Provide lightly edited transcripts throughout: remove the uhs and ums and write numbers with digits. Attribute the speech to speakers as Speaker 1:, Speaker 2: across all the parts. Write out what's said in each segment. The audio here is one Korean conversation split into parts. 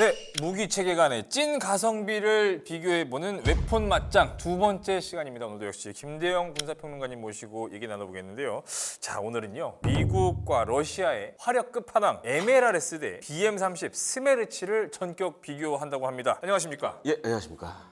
Speaker 1: 네, 무기 체계 간의 찐 가성비를 비교해보는 웹폰 맞짱 두 번째 시간입니다. 오늘도 역시 김대영 군사평론가님 모시고 얘기 나눠보겠는데요. 자, 오늘은요. 미국과 러시아의 화력 끝판왕 MLRS 대 BM30 스메르치를 전격 비교한다고 합니다. 안녕하십니까?
Speaker 2: 예, 안녕하십니까.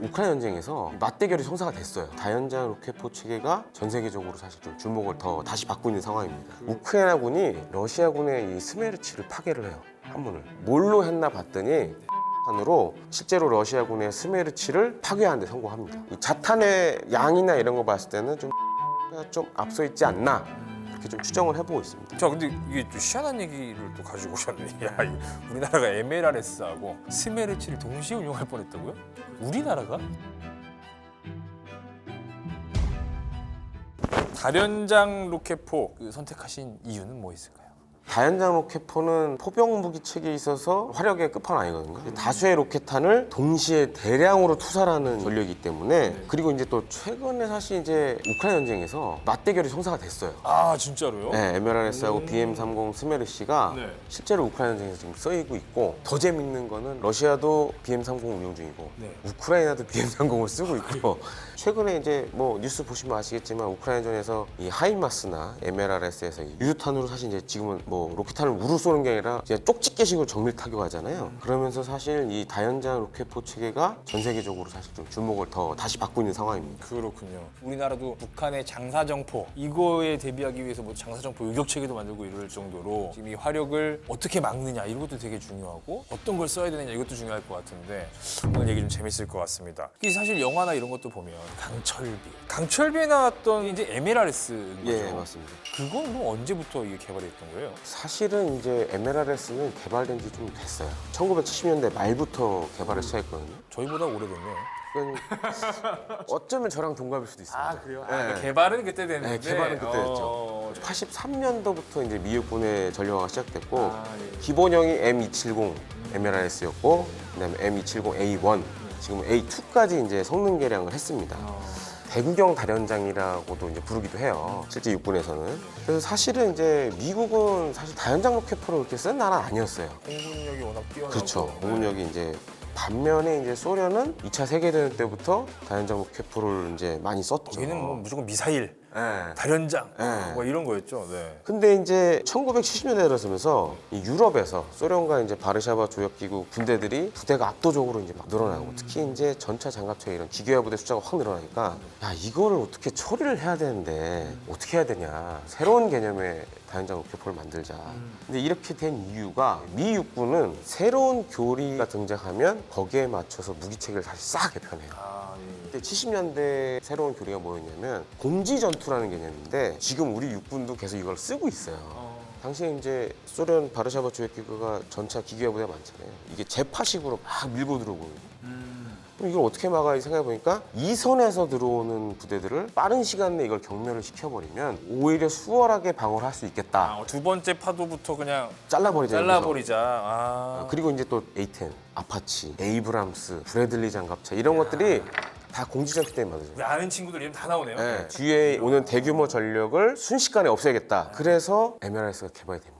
Speaker 2: 우크라이나 전쟁에서 맞대결이 성사가 됐어요. 다연장 로켓포 체계가 전 세계적으로 사실 좀 주목을 더 다시 받고 있는 상황입니다. 우크라이나군이 러시아군의 이 스메르치를 파괴를 해요. 한문을 뭘로 했나 봤더니 으로 실제로 러시아군의 스메르치를 파괴하는 데 성공합니다. 이 자탄의 양이나 이런 거 봤을 때는 좀 앞서 있지 않나 이렇게 좀 추정을 해보고 있습니다.
Speaker 1: 자, 근데 이게 좀 희한한 얘기를 또 가지고 오셨네. 야, 우리나라가 MLRS하고 스메르치를 동시에 운용할 뻔했다고요? 우리나라가? 다련장 로켓포 선택하신 이유는 뭐 있을까요?
Speaker 2: 다연장 로켓포는 포병 무기 체계에 있어서 화력의 끝판왕이거든요. 다수의 로켓탄을 동시에 대량으로 투사하는 전력이기 때문에 그리고 이제 또 최근에 사실 이제 우크라이나 전쟁에서 맞대결이 성사가 됐어요.
Speaker 1: 아, 진짜로요?
Speaker 2: 네, MLRS하고 BM30 스메르시가
Speaker 1: 네.
Speaker 2: 실제로 우크라이나 전쟁에서 지금 쓰이고 있고 더 재밌는 거는 러시아도 BM30 운용 중이고
Speaker 1: 네.
Speaker 2: 우크라이나도 BM30을 쓰고 있고 최근에 이제 뭐 뉴스 보시면 아시겠지만 우크라이나전에서 이 하이마스나 MLRS에서 유효탄으로 사실 이제 지금은 뭐 로켓탄을 우르 쏘는 게 아니라 이제 쪽집게식으로 정밀 타격하잖아요. 그러면서 사실 이 다연장 로켓포 체계가 전 세계적으로 사실 좀 주목을 더 다시 받고 있는 상황입니다.
Speaker 1: 그렇군요. 우리나라도 북한의 장사정포 이거에 대비하기 위해서 뭐 장사정포 요격체계도 만들고 이럴 정도로 지금 이 화력을 어떻게 막느냐 이런 것도 되게 중요하고 어떤 걸 써야 되느냐 이것도 중요할 것 같은데 오늘 얘기 좀 재밌을 것 같습니다. 이게 사실 영화나 이런 것도 보면 강철비에 나왔던 이제 MLRS인 거죠?
Speaker 2: 예, 맞습니다.
Speaker 1: 그건 뭐 언제부터 이게 개발이 됐던 거예요?
Speaker 2: 사실은 이제 MLRS는 개발된 지 좀 됐어요. 1970년대 말부터 개발을 시작했거든요.
Speaker 1: 저희보다 오래됐네요.
Speaker 2: 그건 어쩌면 저랑 동갑일 수도 있습니다.
Speaker 1: 그래요?
Speaker 2: 네.
Speaker 1: 그러니까 개발은 그때 됐는데
Speaker 2: 네, 개발은 그때 됐죠. 83년도부터 이제 미국군의 전력화가 시작됐고 기본형이 M270 MLRS였고 그다음에 M270A1 지금 A2까지 이제 성능 개량을 했습니다. 대구경 다련장이라고도 이제 부르기도 해요. 실제 육군에서는. 그래서 사실은 이제 미국은 사실 다연장 로켓포를 그렇게 쓴 나라는 아니었어요.
Speaker 1: 공군력이 워낙 뛰어나고
Speaker 2: 그렇죠. 공군력이 이제 반면에 이제 소련은 2차 세계대전 때부터 다연장 로켓포를 이제 많이 썼죠.
Speaker 1: 얘는 뭐 무조건 미사일,
Speaker 2: 네.
Speaker 1: 다련장
Speaker 2: 네.
Speaker 1: 뭐 이런 거였죠. 네.
Speaker 2: 근데 이제 1970년대 들어서면서 이 유럽에서 소련과 이제 바르샤바 조약기구 군대들이 부대가 압도적으로 이제 막 늘어나고 특히 이제 전차 장갑차 이런 기계화 부대 숫자가 확 늘어나니까 야 이거를 어떻게 처리를 해야 되는데 어떻게 해야 되냐 새로운 개념의 다연장 로켓포를 만들자. 근데 이렇게 된 이유가 미 육군은 새로운 교리가 등장하면 거기에 맞춰서 무기 체계를 다시 싹 개편해요. 그때 70년대 새로운 교리가 뭐였냐면 공지 전투라는 개념인데 지금 우리 육군도 계속 이걸 쓰고 있어요. 당시에 이제 소련 바르샤바 조약기구가 전차 기계화 부대가 많잖아요. 이게 재파식으로 막 밀고 들어오거든요. 그럼 이걸 어떻게 막아 생각해보니까 이 선에서 들어오는 부대들을 빠른 시간 내에 이걸 경멸을 시켜버리면 오히려 수월하게 방어를 할 수 있겠다.
Speaker 1: 두 번째 파도부터 그냥
Speaker 2: 잘라버리자.
Speaker 1: 잘라버리자.
Speaker 2: 그리고 이제 또 A10, 아파치, 에이브람스, 브래들리 장갑차 이런 것들이 다 공지전투 때문에 만들어요.
Speaker 1: 우리 아는 친구들 이름 다 나오네요.
Speaker 2: 네, 뒤에 오는 대규모 전력을 순식간에 없애겠다. 그래서 MLRS가 개발이 됩니다.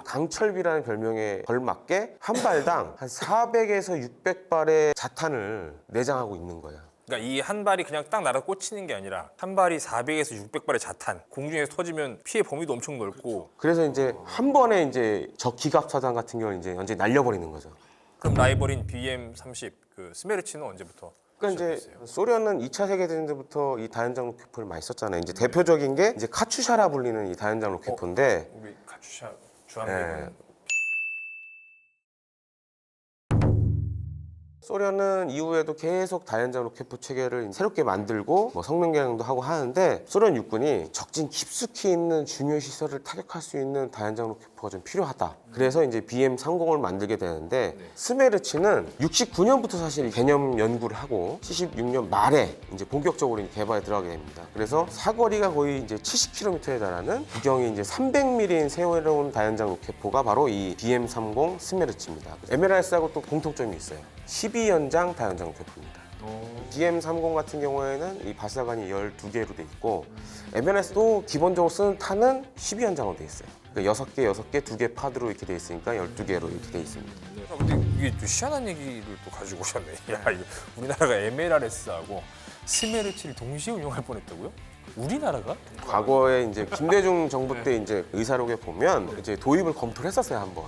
Speaker 2: 강철비라는 별명에 걸맞게 한 발당 한 400에서 600발의 자탄을 내장하고 있는 거예요.
Speaker 1: 그러니까 이 한 발이 그냥 딱 날아 꽂히는 게 아니라 한 발이 400에서 600발의 자탄 공중에서 터지면 피해 범위도 엄청 넓고.
Speaker 2: 그래서 이제 한 번에 이제 적 기갑사단 같은 경우는 이제 완전히 날려버리는 거죠.
Speaker 1: 그럼 라이벌인 BM30 그 스메르치는 언제부터?
Speaker 2: 그러니까 이제 소련은 2차 세계대전 때부터 이 다연장 로켓포를 많이 썼잖아요. 이제 대표적인 게 이제 카츄샤라 불리는 이 다연장 로켓포인데
Speaker 1: 우리 카츄샤 주한미군.
Speaker 2: 소련은 이후에도 계속 다연장 로켓포 체계를 새롭게 만들고 뭐 성능 개량도 하고 하는데 소련 육군이 적진 깊숙이 있는 중요 시설을 타격할 수 있는 다연장 로켓포가 좀 필요하다. 그래서 이제 BM30을 만들게 되는데 스메르치는 69년부터 사실 개념 연구를 하고 76년 말에 이제 본격적으로 개발에 들어가게 됩니다. 그래서 사거리가 거의 이제 70km에 달하는 구경이 이제 300mm인 새로운 다연장 로켓포가 바로 이 BM30 스메르치입니다. MLRS하고 또 공통점이 있어요. 12연장 다연장 로켓포입니다. BM30 같은 경우에는 이 발사관이 12개로 돼 있고 MNS도 기본적으로 쓰는 탄은 12연장으로 돼 있어요. 그러니까 6개, 2개 파드로 이렇게 돼 있으니까 12개로 이렇게 돼 있습니다.
Speaker 1: 근데 이게 또 희한한 얘기를 또 가지고 오셨네. 야, 이거 우리나라가 MLRS하고 스메르치를 동시에 운영할 뻔했다고요? 우리나라가?
Speaker 2: 과거에 이제 김대중 정부 때 이제 의사록에 보면 이제 도입을 검토를 했었어요, 한번.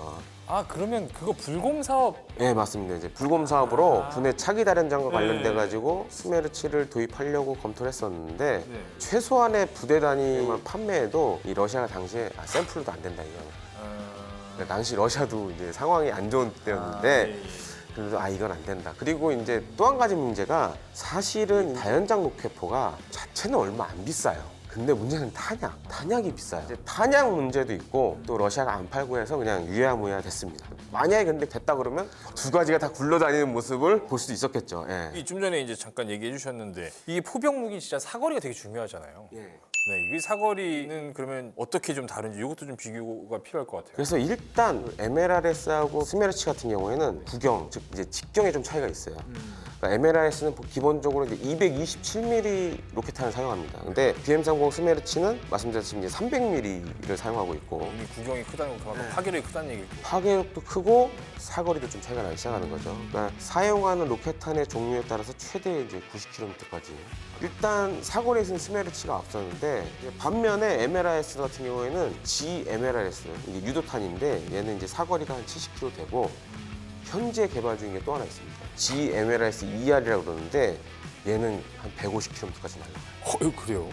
Speaker 1: 아, 그러면 그거 불곰 사업.
Speaker 2: 네, 맞습니다. 이제 불곰 사업으로 군의 차기 다련장과 관련돼 가지고 스메르치를 도입하려고 검토를 했었는데 최소한의 부대 단위만 판매해도 이 러시아가 당시에 샘플로도 안 된다 이거는. 그러니까 당시 러시아도 이제 상황이 안 좋은 때였는데 그래서 이건 안 된다. 그리고 이제 또 한 가지 문제가 사실은 다연장 로켓포가 자체는 얼마 안 비싸요. 근데 문제는 탄약이 비싸요. 이제 탄약 문제도 있고 또 러시아가 안 팔고 해서 그냥 유야무야 됐습니다. 만약에 근데 됐다 그러면 두 가지가 다 굴러다니는 모습을 볼 수도 있었겠죠. 예.
Speaker 1: 이 좀 전에 이제 잠깐 얘기해 주셨는데 이게 포병 무기 진짜 사거리가 되게 중요하잖아요. 네, 이 사거리는 그러면 어떻게 좀 다른지 이것도 좀 비교가 필요할 것 같아요.
Speaker 2: 그래서 일단 MLRS하고 스메르치 같은 경우에는 구경, 즉 이제 직경에 좀 차이가 있어요. 그러니까 MLRS는 기본적으로 이제 227mm 로켓탄을 사용합니다. 근데 BM30 스메르치는 말씀드렸듯이 이제 300mm를 사용하고 있고
Speaker 1: 이미 구경이 크다는 그만큼 파괴력이 크다는 얘기고.
Speaker 2: 파괴력도 크고 사거리도 좀 차이가 나기 시작하는 거죠. 그러니까 사용하는 로켓탄의 종류에 따라서 최대 이제 90km까지. 일단 사거리에서는 스메르치가 앞서는데 반면에 MLRS 같은 경우에는 GMLRS 이게 유도탄인데 얘는 이제 사거리가 한 70km 되고 현재 개발 중인 게 또 하나 있습니다. GMLRS ER이라고 그러는데 얘는 한 150km까지 날아가요.
Speaker 1: 그래요?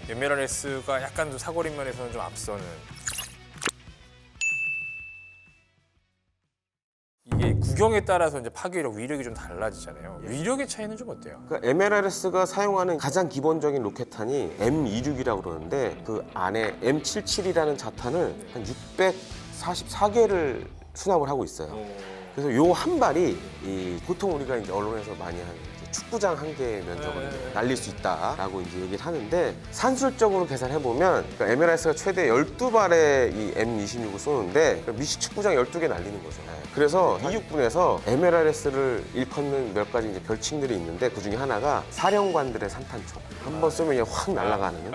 Speaker 1: MLRS가 약간 좀 사거리 면에서는 좀 앞서는. 이게 구경에 따라서 이제 파괴력, 위력이 좀 달라지잖아요. 위력의 차이는 좀 어때요?
Speaker 2: 그러니까 MLRS가 사용하는 가장 기본적인 로켓탄이 M26이라고 그러는데 그 안에 M77이라는 자탄을 한 644개를 수납을 하고 있어요. 그래서 요 한 발이 보통 우리가 이제 언론에서 많이 하는 축구장 한 개의 면적을 이제 날릴 수 있다라고 이제 얘기를 하는데 산술적으로 계산해 보면 그러니까 MLRS가 최대 12발의 이 M26을 쏘는데 미식 축구장 12개 날리는 거죠. 그래서 미육군에서 MLRS를 일컫는 몇 가지 이제 별칭들이 있는데 그 중에 하나가 사령관들의 산탄총. 한 번 쏘면 그냥 확 날아가는.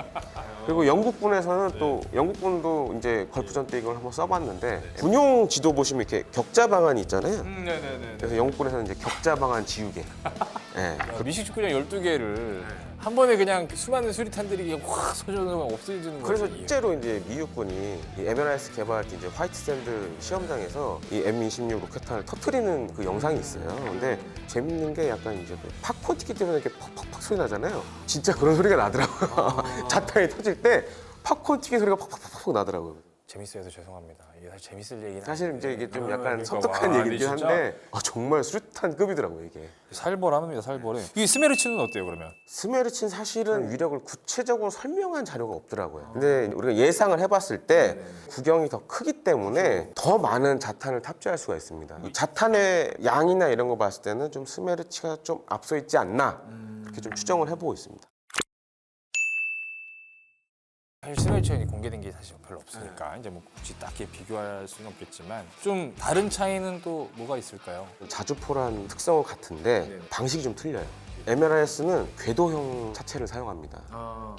Speaker 2: 그리고 영국군에서는 또 영국군도 이제 걸프전 때 이걸 한번 써봤는데 군용 지도 보시면 이렇게 격자 방안이 있잖아요. 그래서 영국군에서는 이제 격자 방안 지우개. 네.
Speaker 1: 미식 축구장 12개를 한 번에 그냥 수많은 수리탄들이 그냥 확 쏘져서 없어지는 거죠.
Speaker 2: 그래서 실제로 이제 미육군이 이 MLRS 개발할 때 이제 화이트샌드 시험장에서 이 M26 로켓탄을 터트리는 그 영상이 있어요. 근데 재밌는 게 약간 이제 그 팝콘 튀기 때문에 이렇게 팍팍팍 소리 나잖아요. 진짜 그런 소리가 나더라고요. 자탄이 터질 때 팝콘 튀기 소리가 팍팍팍 나더라고요.
Speaker 1: 재밌어요. 죄송합니다. 이게 사실 재밌을 얘기는
Speaker 2: 사실 이제 이게 좀 약간
Speaker 1: 그러니까
Speaker 2: 섬뜩한
Speaker 1: 와,
Speaker 2: 얘기긴
Speaker 1: 근데
Speaker 2: 한데 정말 수류탄급이더라고요 이게.
Speaker 1: 살벌합니다. 살벌해. 이 스메르치는 어때요 그러면?
Speaker 2: 스메르치는 사실은 위력을 구체적으로 설명한 자료가 없더라고요. 근데 우리가 예상을 해봤을 때 구경이 더 크기 때문에 더 많은 자탄을 탑재할 수가 있습니다. 이 자탄의 양이나 이런 거 봤을 때는 좀 스메르치가 좀 앞서 있지 않나 이렇게 좀 추정을 해보고 있습니다.
Speaker 1: 사실 스메르치가 공개된 게 사실 별로 없으니까 이제 뭐 굳이 딱히 비교할 수는 없겠지만 좀 다른 차이는 또 뭐가 있을까요?
Speaker 2: 자주포란 특성은 같은데 방식이 좀 틀려요. MLRS는 궤도형 차체를 사용합니다.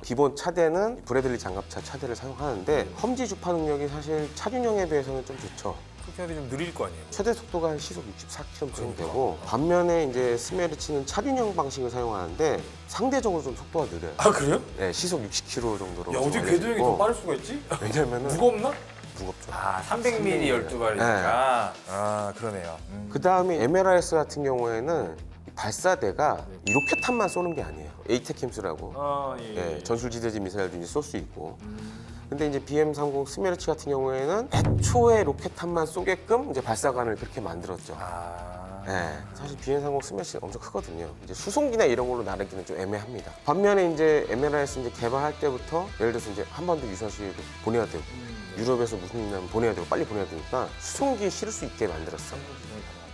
Speaker 2: 기본 차대는 브래들리 장갑차 차대를 사용하는데 험지 주파 능력이 사실 차륜형에 비해서는 좀 좋죠.
Speaker 1: 그렇게 좀 느릴 거 아니에요?
Speaker 2: 최대 속도가 한 시속 64km 정도 되고 반면에 이제 스메르치는 차륜형 방식을 사용하는데 상대적으로 좀 속도가 느려요.
Speaker 1: 아 그래요?
Speaker 2: 네, 시속 60km 정도로.
Speaker 1: 야 어떻게
Speaker 2: 좀
Speaker 1: 궤도형이
Speaker 2: 알려지고.
Speaker 1: 더 빠를 수가 있지?
Speaker 2: 왜냐면은
Speaker 1: 무겁나?
Speaker 2: 무겁죠.
Speaker 1: 아 300mm 12발이니까 아 그러네요.
Speaker 2: 그 다음에 MLRS 같은 경우에는 이 발사대가 이 로켓탄만 쏘는 게 아니에요. 에이테킴스라고 예, 전술지대지 미사일도 이제 쏠 수 있고. 근데 이제 BM30 스메르치 같은 경우에는 애초에 로켓탄만 쏘게끔 이제 발사관을 그렇게 만들었죠. 네, 사실 BM30 스매시는 엄청 크거든요. 이제 수송기나 이런 걸로 나르기는 좀 애매합니다. 반면에 이제 MLRS 이제 개발할 때부터 예를 들어서 이제 한반도 유사시에도 보내야 되고 유럽에서 무슨 일 나면 보내야 되고 빨리 보내야 되니까 수송기에 실을 수 있게 만들었어요.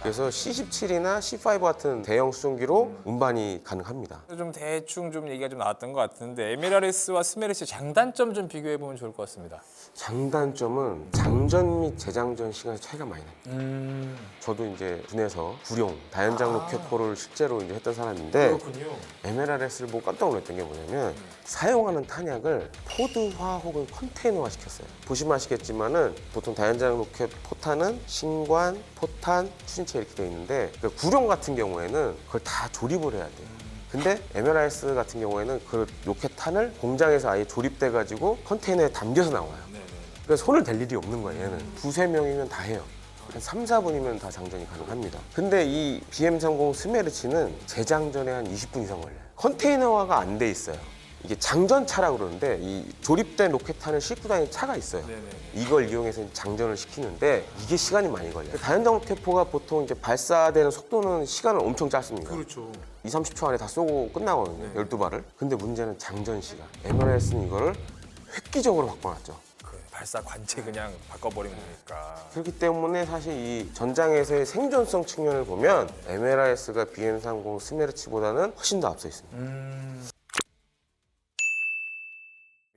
Speaker 2: 그래서 C17이나 C5 같은 대형 수송기로 운반이 가능합니다.
Speaker 1: 좀 대충 좀 얘기가 좀 나왔던 것 같은데 MLRS와 스메르시 장단점 좀 비교해 보면 좋을 것 같습니다.
Speaker 2: 장단점은 장전 및 재장전 시간의 차이가 많이 납니다. 저도 이제 군에서 구룡 다연장 로켓포를 실제로 이제 했던 사람인데
Speaker 1: 그렇군요.
Speaker 2: MLRS를 보고 깜짝 놀랐던 게 뭐냐면 사용하는 탄약을 포드화 혹은 컨테이너화 시켰어요. 보시면 아시겠지만은 보통 다연장 로켓 포탄은 신관, 포탄, 추진체 이렇게 되어 있는데 그 구룡 같은 경우에는 그걸 다 조립을 해야 돼요. 근데 MLRS 같은 경우에는 그 로켓탄을 공장에서 아예 조립돼 가지고 컨테이너에 담겨서 나와요. 그러니까 손을 댈 일이 없는 거예요. 얘는 두세 명이면 다 해요. 한 3, 4분이면 다 장전이 가능합니다. 근데 이 BM30 스메르치는 재장전에 한 20분 이상 걸려요. 컨테이너화가 안 돼 있어요. 이게 장전차라고 그러는데 이 조립된 로켓탄을 싣고 다니는 차가 있어요. 이걸 이용해서 장전을 시키는데 이게 시간이 많이 걸려요. 다연장 로켓포가 보통 이제 발사되는 속도는 시간은 엄청 짧습니다.
Speaker 1: 그렇죠.
Speaker 2: 2, 30초 안에 다 쏘고 끝나거든요. 12발을. 근데 문제는 장전 시간. MLRS는 이거를 획기적으로 바꿔놨죠.
Speaker 1: 발사 관체 그냥 바꿔버린 거니까.
Speaker 2: 그렇기 때문에 사실 이 전장에서의 생존성 측면을 보면 MLRS가 BM30 스메르치보다는 훨씬 더 앞서 있습니다.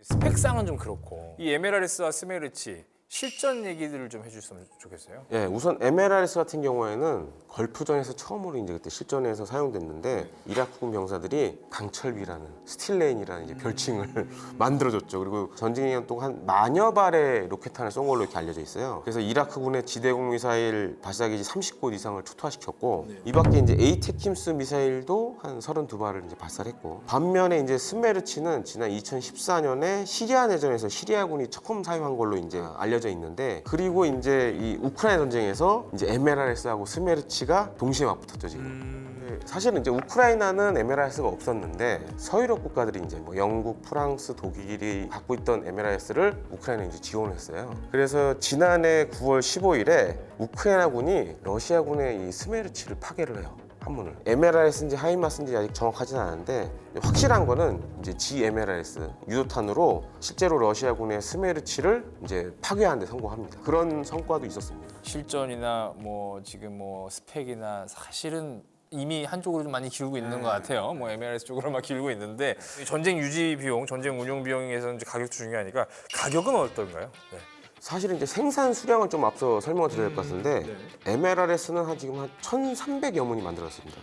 Speaker 1: 스펙상은 좀 그렇고 이 MLRS와 스메르치 실전 얘기들을 좀 해주셨으면 좋겠어요.
Speaker 2: 예, 우선 MLRS 같은 경우에는 걸프전에서 처음으로 이제 그때 실전에서 사용됐는데 이라크군 병사들이 강철비라는 스틸레인이라는 이제 별칭을 만들어줬죠. 그리고 전쟁 기간 동안 만여 발의 로켓탄을 쏜 걸로 이렇게 알려져 있어요. 그래서 이라크군의 지대공 미사일 발사기지 30곳 이상을 초토화시켰고 이 밖에 이제 에이테킴스 미사일도 한 32발을 이제 발사했고 반면에 이제 스메르치는 지난 2014년에 시리아 내전에서 시리아군이 처음 사용한 걸로 이제 알려져 있는데 그리고 이제 이 우크라이나 전쟁에서 이제 MLRS하고 스메르치가 동시에 맞붙었죠 지금. 사실은 이제 우크라이나는 MLRS가 없었는데 서유럽 국가들이 이제 뭐 영국, 프랑스, 독일이 갖고 있던 MLRS를 우크라이나에 이제 지원했어요. 그래서 지난해 9월 15일에 우크라이나군이 러시아군의 이 스메르치를 파괴를 해요. 한문을. MLRS인지 하이마스인지 아직 정확하진 않은데 확실한 거는 이제 GMLRS 유도탄으로 실제로 러시아군의 스메르치를 이제 파괴하는 데 성공합니다. 그런 성과도 있었습니다.
Speaker 1: 실전이나 뭐 지금 뭐 스펙이나 사실은 이미 한쪽으로 좀 많이 기울고 있는 것 같아요. 뭐 MLRS 쪽으로만 기울고 있는데 전쟁 유지 비용, 전쟁 운용 비용에서는 이제 가격도 중요하니까 가격은 어떤가요? 네.
Speaker 2: 사실은 이제 생산 수량을 좀 앞서 설명을 드려야 될 것 같은데 MLRS는 지금 한 1,300여 문이 만들었습니다.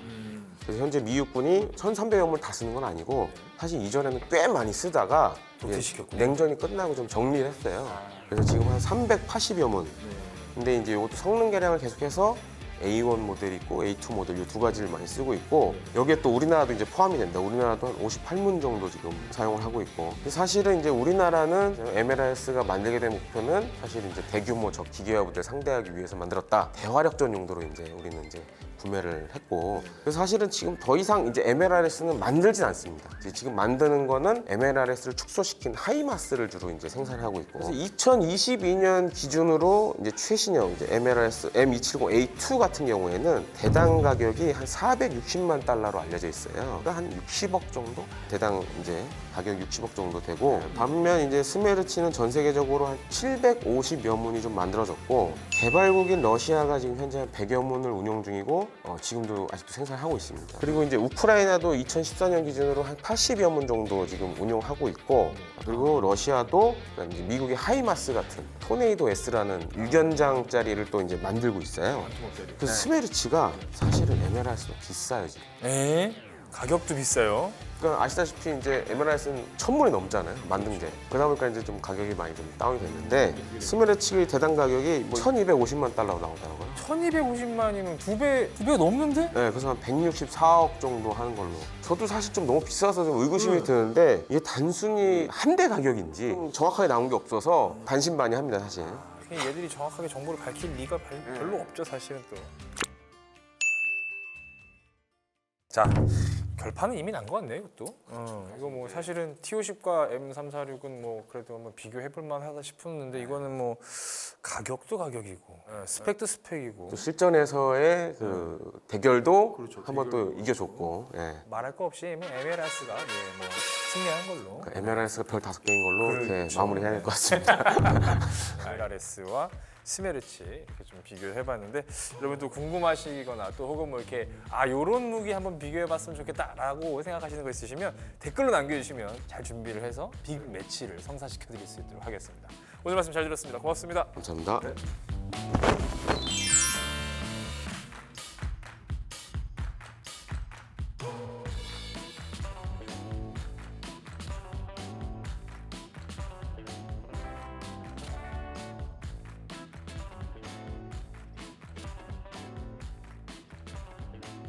Speaker 2: 그래서 현재 미국군이 1,300여 문을 다 쓰는 건 아니고 사실 이전에는 꽤 많이 쓰다가
Speaker 1: 도태시켰군요.
Speaker 2: 냉전이 끝나고 좀 정리를 했어요. 그래서 지금 한 380여 문. 근데 이제 이것도 성능 개량을 계속해서 A1 모델이 있고 A2 모델 이 두 가지를 많이 쓰고 있고 여기에 또 우리나라도 이제 포함이 된다. 우리나라도 한 58문 정도 지금 사용을 하고 있고 사실은 이제 우리나라는 MLRS가 만들게 된 목표는 사실 이제 대규모 적 기계화 부대를 상대하기 위해서 만들었다. 대화력전 용도로 이제 우리는 이제 구매를 했고 그래서 사실은 지금 더 이상 이제 MLRS는 만들진 않습니다. 이제 지금 만드는 거는 MLRS를 축소시킨 하이마스를 주로 이제 생산하고 있고 그래서 2022년 기준으로 이제 최신형 이제 MLRS M270A2 같은 경우에는 대당 가격이 한 460만 달러로 알려져 있어요. 그러니까 한 60억 정도? 대당 이제 가격 60억 정도 되고 반면 이제 스메르치는 전 세계적으로 한 750여 문이 좀 만들어졌고 개발국인 러시아가 지금 현재 한 100여 문을 운용 중이고 지금도 아직도 생산하고 있습니다. 그리고 이제 우크라이나도 2014년 기준으로 한 80여 문 정도 지금 운용하고 있고 그리고 러시아도 그러니까 이제 미국의 하이마스 같은 토네이도 S라는 6연장짜리를 또 이제 만들고 있어요. 그래서 스메르치가 사실은 MLRS도 비싸요 지금.
Speaker 1: 네. 가격도 비싸요.
Speaker 2: 그러니까 아시다시피 이제 MLRS는 1,000문이 넘잖아요 만든 게. 그러다 보니까 이제 좀 가격이 많이 좀 다운이 됐는데 스메르치 대당 가격이 뭐 1,250만 달러가 나오더라고요.
Speaker 1: 1250만이면 두 배가 넘는데?
Speaker 2: 네, 그래서 한 164억 정도 하는 걸로. 저도 사실 좀 너무 비싸서 좀 의구심이 드는데 이게 단순히 한 대 가격인지 정확하게 나온 게 없어서 반신반의합니다 사실.
Speaker 1: 얘들이 정확하게 정보를 밝힐 리가 별로 없죠 사실은 또. 자, 결판은 이미 난 것 같네요, 이것도. 이거 뭐 사실은 T50과 M346은 뭐 그래도 한번 비교해볼 만하다 싶었는데 이거는 뭐 가격도 가격이고 스펙도 스펙이고
Speaker 2: 또 실전에서의 그 대결도 한번 또 이겨줬고. 예.
Speaker 1: 말할 거 없이 뭐 MLRS가 뭐 승리한 걸로.
Speaker 2: MLRS가 별 5개인 걸로 이렇게
Speaker 1: 그렇죠.
Speaker 2: 마무리해야 될 것 같습니다.
Speaker 1: MLRS와 스메르치 이렇게 좀 비교를 해봤는데 여러분 또 궁금하시거나 또 혹은 뭐 이렇게 요런 무기 한번 비교해봤으면 좋겠다라고 생각하시는 거 있으시면 댓글로 남겨주시면 잘 준비를 해서 빅 매치를 성사시켜드릴 수 있도록 하겠습니다. 오늘 말씀 잘 들었습니다. 고맙습니다.
Speaker 2: 감사합니다.
Speaker 1: 네.